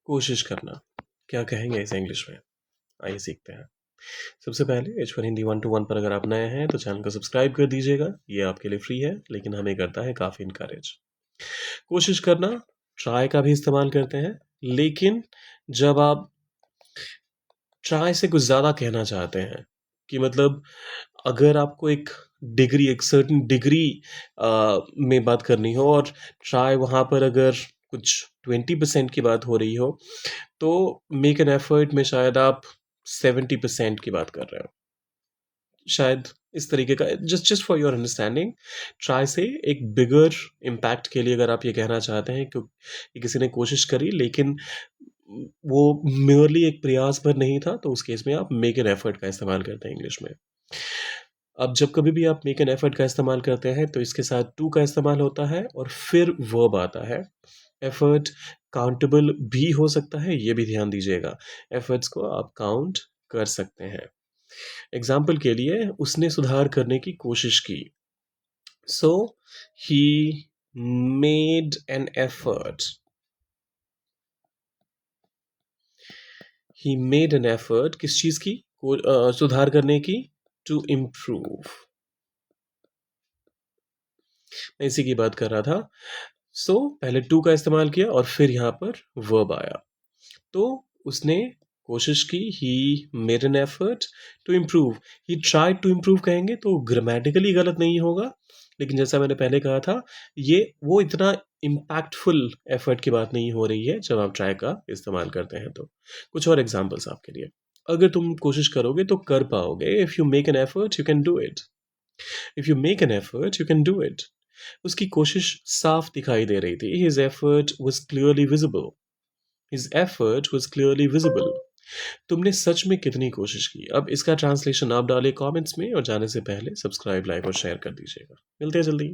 कोशिश करना, क्या कहेंगे इसे इंग्लिश में? आइए सीखते हैं। सबसे पहले H1 हिंदी 1 to 1 पर अगर आप नए हैं तो चैनल को सब्सक्राइब कर दीजिएगा। ये आपके लिए फ्री है, लेकिन हमें करता है काफ़ी इनकरेज। कोशिश करना, ट्राई का भी इस्तेमाल करते हैं, लेकिन जब आप ट्राई से कुछ ज़्यादा कहना चाहते हैं कि मतलब अगर आपको एक सर्टेन डिग्री में बात करनी हो और ट्राई वहाँ पर अगर कुछ 20% की बात हो रही हो, तो मेक एन एफर्ट में शायद आप 70% की बात कर रहे हो। शायद इस तरीके का just just for your understanding, try से एक बिगर इम्पैक्ट के लिए अगर आप ये कहना चाहते हैं कि किसी ने कोशिश करी लेकिन वो मेयरली एक प्रयास भर नहीं था, तो उस केस में आप मेक एन एफर्ट का इस्तेमाल करते हैं इंग्लिश में। अब जब कभी भी आप मेक एन एफर्ट का इस्तेमाल करते हैं तो इसके साथ टू का इस्तेमाल होता है और फिर वर्ब आता है। एफर्ट काउंटेबल भी हो सकता है, ये भी ध्यान दीजिएगा। एफर्ट्स को आप काउंट कर सकते हैं। एग्जाम्पल के लिए, उसने सुधार करने की कोशिश की। So he made an effort. He made an effort किस चीज की? सुधार करने की। To improve. मैं इसी की बात कर रहा था। पहले टू का इस्तेमाल किया और फिर यहाँ पर वर्ब आया, तो उसने कोशिश की। He made an effort to improve. He tried to improve कहेंगे तो ग्रामेटिकली गलत नहीं होगा, लेकिन जैसा मैंने पहले कहा था, ये वो इतना इम्पैक्टफुल एफर्ट की बात नहीं हो रही है जब आप ट्राई का इस्तेमाल करते हैं। तो कुछ और एग्जाम्पल्स आपके लिए। अगर तुम कोशिश करोगे तो कर पाओगे। If you make an effort you can do it. If you make an effort you can do it. उसकी कोशिश साफ दिखाई दे रही थी। His effort was clearly visible. His effort was clearly visible. तुमने सच में कितनी कोशिश की? अब इसका ट्रांसलेशन आप डालिए कमेंट्स में और जाने से पहले सब्सक्राइब, लाइक और शेयर कर दीजिएगा। मिलते हैं जल्दी।